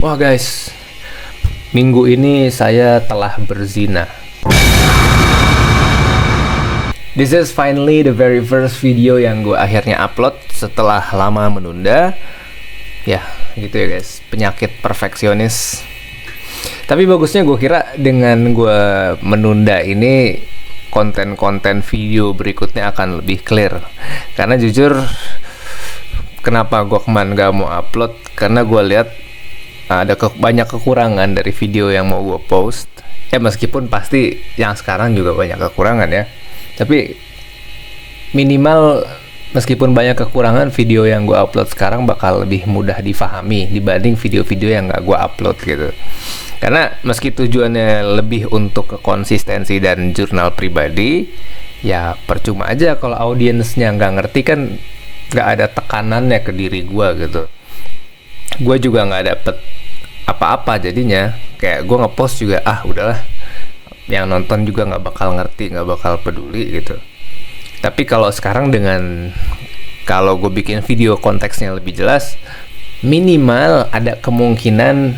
Wah guys, minggu ini saya telah berzina. This is finally the very first video yang gue akhirnya upload setelah lama menunda. Ya, gitu ya guys, penyakit perfeksionis. Tapi bagusnya gue kira dengan gue menunda ini, konten-konten video berikutnya akan lebih clear. Karena jujur, kenapa gue kemarin gak mau upload? Karena gue lihat ada banyak kekurangan dari video yang mau gue post. Ya meskipun pasti yang sekarang juga banyak kekurangan ya, tapi minimal meskipun banyak kekurangan, video yang gue upload sekarang bakal lebih mudah difahami dibanding video-video yang gak gue upload gitu. Karena meski tujuannya lebih untuk konsistensi dan jurnal pribadi, ya percuma aja kalau audiensnya nggak ngerti, kan nggak ada tekanannya ke diri gue gitu. Gue juga nggak dapet apa-apa jadinya. Kayak gue ngepost juga udahlah, yang nonton juga nggak bakal ngerti, nggak bakal peduli gitu. Tapi kalau sekarang kalau gue bikin video konteksnya lebih jelas, minimal ada kemungkinan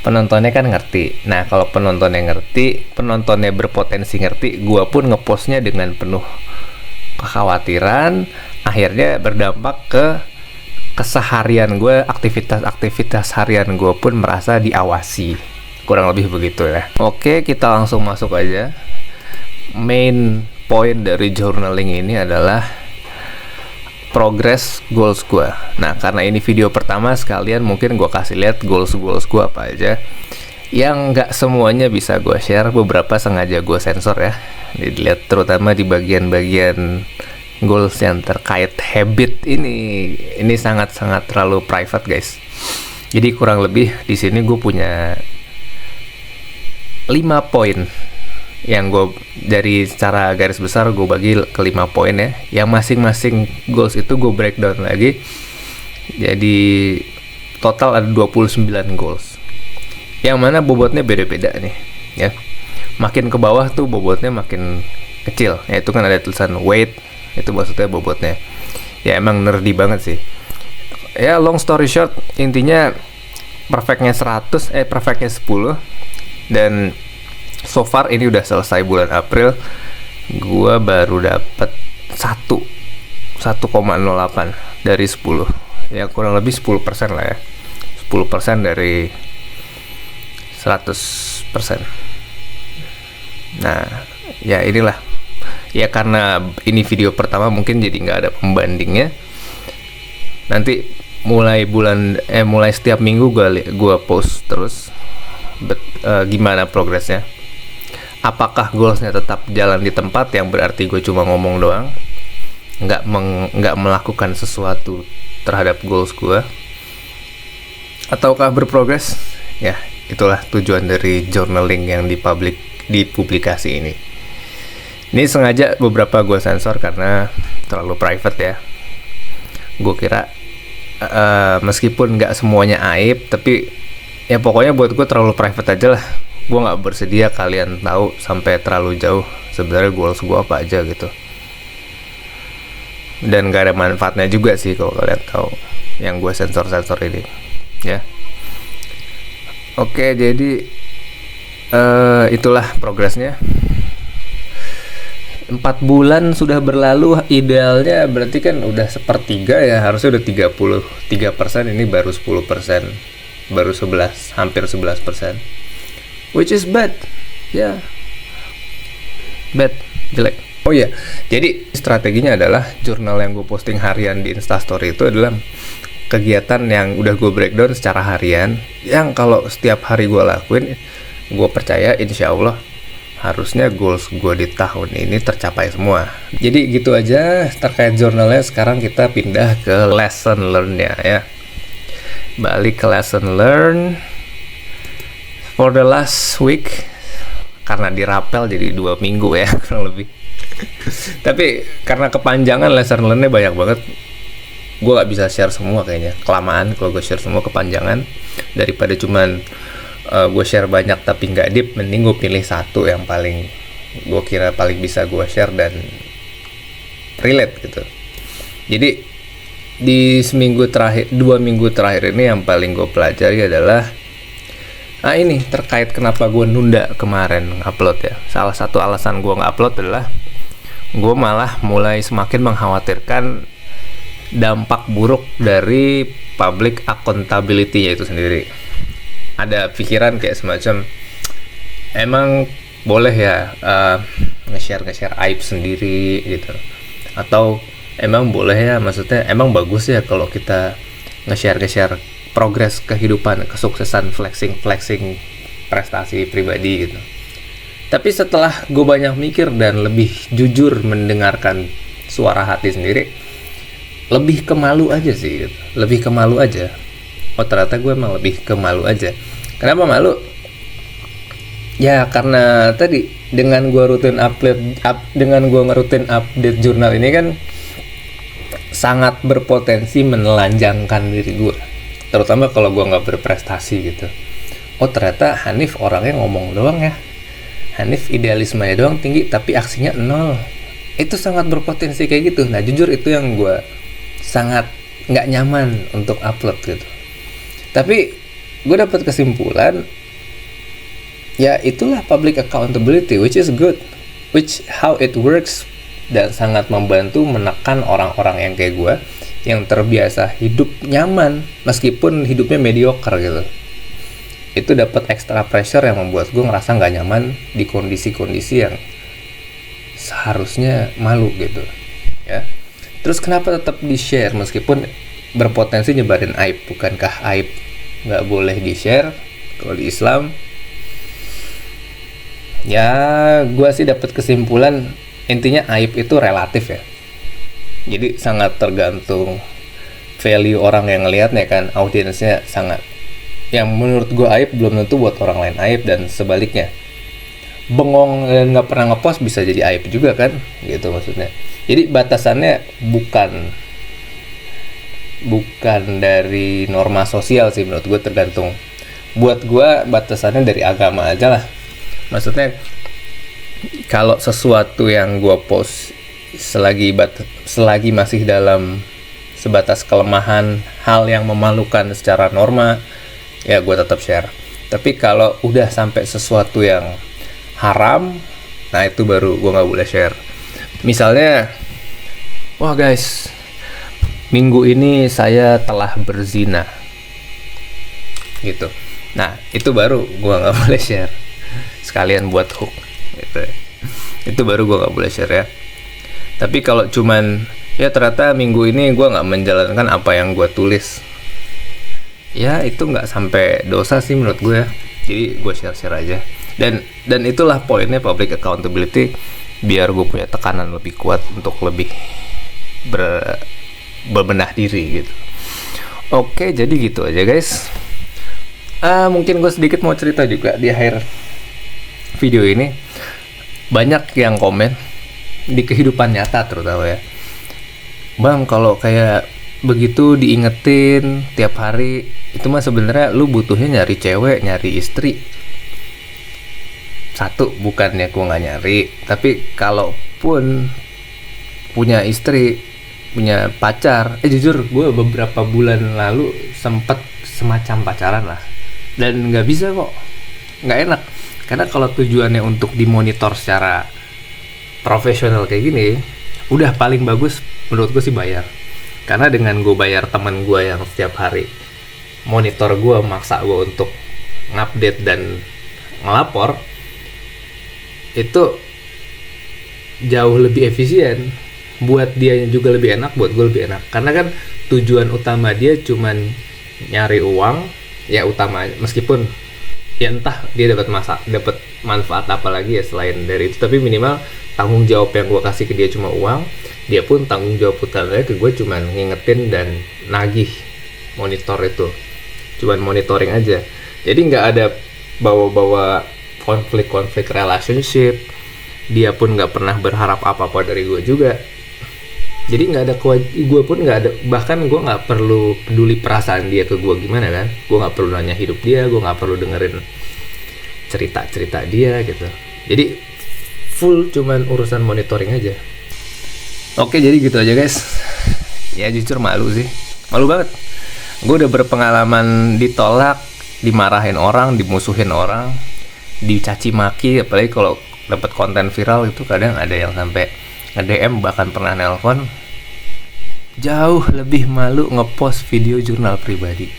penontonnya kan ngerti. Nah kalau penontonnya ngerti, penontonnya berpotensi ngerti, gue pun ngepostnya dengan penuh kekhawatiran, akhirnya berdampak ke keseharian gue, aktivitas harian gue pun merasa diawasi. Kurang lebih begitu ya. Oke, kita langsung masuk aja. Main point dari journaling ini adalah progress goals gue. Nah, karena ini video pertama, sekalian mungkin gue kasih lihat goals gue apa aja. Yang nggak semuanya bisa gue share, beberapa sengaja gue sensor ya. Dilihat terutama di bagian-bagian goals yang terkait habit ini sangat-sangat terlalu private guys. Jadi kurang lebih di sini gue punya 5 poin yang gue dari secara garis besar gue bagi ke 5 poin ya. Yang masing-masing goals itu gue breakdown lagi. Jadi total ada 29 goals. Yang mana bobotnya beda-beda nih ya. Makin ke bawah tuh bobotnya makin kecil. Ya itu kan ada tulisan weight, itu maksudnya bobotnya. Ya emang nerdy banget sih. Ya long story short, intinya perfectnya 10, dan so far ini udah selesai bulan April, gua baru dapet 1,08 dari 10. Ya kurang lebih 10% lah ya. 10% dari 100%. Nah, ya inilah. Ya karena ini video pertama mungkin jadi nggak ada pembandingnya. Nanti mulai setiap minggu gue post terus gimana progresnya. Apakah goalsnya tetap jalan di tempat, yang berarti gue cuma ngomong doang, nggak melakukan sesuatu terhadap goals gue, ataukah berprogres? Ya itulah tujuan dari journaling yang di publikasi ini. Ini sengaja beberapa gue sensor karena terlalu private ya. Gue kira meskipun nggak semuanya aib, tapi ya pokoknya buat gue terlalu private aja lah. Gue nggak bersedia kalian tahu sampai terlalu jauh sebenarnya goals gue apa aja gitu. Dan nggak ada manfaatnya juga sih kalau kalian tahu yang gue sensor ini ya. Oke, jadi itulah progresnya. 4 bulan sudah berlalu, idealnya berarti kan udah sepertiga ya, harusnya udah 33%, ini baru 10%, baru 11, hampir 11%, which is bad ya, bad, jelek. Oh iya, jadi strateginya adalah jurnal yang gue posting harian di Instastory itu adalah kegiatan yang udah gue breakdown secara harian, yang kalau setiap hari gue lakuin, gue percaya insya Allah harusnya goals gue di tahun ini tercapai semua. Jadi gitu aja terkait jurnalnya. Sekarang kita pindah ke lesson learn-nya ya. Balik ke lesson learn. For the last week, karena dirapel jadi 2 minggu ya kurang lebih. Tapi karena kepanjangan lesson learn-nya banyak banget, gue gak bisa share semua kayaknya. Kelamaan kalau gue share semua, kepanjangan. Daripada cuman gue share banyak tapi nggak deep, mending gue pilih satu yang paling gue kira paling bisa gue share dan relate gitu. Jadi di 2 minggu terakhir ini yang paling gue pelajari adalah Nah ini terkait kenapa gue nunda kemarin upload ya. Salah satu alasan gue nggak upload adalah gue malah mulai semakin mengkhawatirkan dampak buruk dari public accountability-nya itu sendiri. Ada pikiran kayak semacam, emang boleh ya nge-share aib sendiri gitu, atau emang boleh ya, maksudnya emang bagus ya kalau kita nge-share progres kehidupan, kesuksesan, flexing prestasi pribadi gitu. Tapi setelah gue banyak mikir dan lebih jujur mendengarkan suara hati sendiri, lebih ke malu aja sih gitu. Lebih ke malu aja. Oh ternyata gue emang lebih ke malu aja. Kenapa malu? Ya karena tadi dengan gue rutin ngerutin update jurnal ini kan sangat berpotensi menelanjangkan diri gue, terutama kalau gue nggak berprestasi gitu. Oh ternyata Hanif orangnya ngomong doang ya, Hanif idealismenya doang tinggi tapi aksinya nol. Itu sangat berpotensi kayak gitu. Nah jujur itu yang gue sangat nggak nyaman untuk upload gitu. Tapi gue dapat kesimpulan, ya itulah public accountability, which is good, which how it works, dan sangat membantu menekan orang-orang yang kayak gue yang terbiasa hidup nyaman meskipun hidupnya mediocre gitu. Itu dapat extra pressure yang membuat gue ngerasa nggak nyaman di kondisi-kondisi yang seharusnya malu gitu ya. Terus kenapa tetap di share meskipun berpotensi nyebarin aib? Bukankah aib nggak boleh di share kalau di Islam? Ya gue sih dapat kesimpulan intinya aib itu relatif ya. Jadi sangat tergantung value orang yang ngelihatnya kan, audiensnya sangat. Yang menurut gue aib belum tentu buat orang lain aib, dan sebaliknya. Bengong dan nggak pernah ngepost bisa jadi aib juga kan, gitu maksudnya. Jadi batasannya bukan dari norma sosial sih menurut gue, tergantung. Buat gue batasannya dari agama aja lah. Maksudnya kalau sesuatu yang gue post selagi masih dalam sebatas kelemahan, hal yang memalukan secara norma, ya gue tetap share. Tapi kalau udah sampai sesuatu yang haram, nah itu baru gue nggak boleh share. Misalnya, wah guys, minggu ini saya telah berzina gitu. Nah itu baru gue nggak boleh share, sekalian buat hook gitu. Itu baru gue nggak boleh share ya. Tapi kalau cuman ya ternyata minggu ini gue nggak menjalankan apa yang gue tulis, ya itu nggak sampai dosa sih menurut gue ya. Jadi gue share aja. Dan itulah poinnya public accountability, biar gue punya tekanan lebih kuat untuk lebih berbenah diri gitu. Oke, jadi gitu aja guys. Mungkin gue sedikit mau cerita juga di akhir video ini. Banyak yang komen di kehidupan nyata terutama ya, Bang kalau kayak begitu diingetin tiap hari, itu mah sebenarnya lu butuhnya nyari cewek, nyari istri. Satu, bukannya gue nggak nyari, tapi kalaupun punya istri, punya pacar, jujur gue beberapa bulan lalu sempet semacam pacaran lah, dan nggak bisa kok, nggak enak. Karena kalau tujuannya untuk dimonitor secara profesional kayak gini, udah paling bagus menurut gue sih bayar. Karena dengan gue bayar teman gue yang setiap hari monitor gue, maksa gue untuk ngupdate dan ngelapor, itu jauh lebih efisien. Buat dia juga lebih enak, buat gue lebih enak. Karena kan tujuan utama dia cuman nyari uang, ya utama, meskipun ya entah dia dapat manfaat apa lagi ya selain dari itu, tapi minimal tanggung jawab yang gue kasih ke dia cuma uang, dia pun tanggung jawab utamanya ke gue cuman ngingetin dan nagih monitor itu, cuman monitoring aja. Jadi nggak ada bawa-bawa konflik relationship, dia pun nggak pernah berharap apa-apa dari gue juga. Jadi nggak ada gue pun nggak ada, bahkan gue nggak perlu peduli perasaan dia ke gue gimana kan, gue nggak perlu nanya hidup dia, gue nggak perlu dengerin cerita dia gitu. Jadi full cuman urusan monitoring aja. Oke, jadi gitu aja guys. Ya jujur malu sih, malu banget. Gue udah berpengalaman ditolak dimarahin orang, dimusuhin orang, dicaci maki, apalagi kalau dapat konten viral itu kadang ada yang sampai nge-DM, bahkan pernah nelpon. Jauh lebih malu ngepost video jurnal pribadi.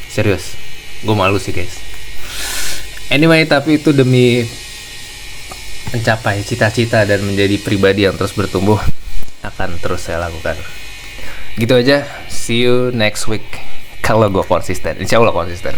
Serius, gue malu sih guys. Anyway, tapi itu demi mencapai cita-cita dan menjadi pribadi yang terus bertumbuh, akan terus saya lakukan. Gitu aja, see you next week. Kalau gue konsisten, insya Allah konsisten.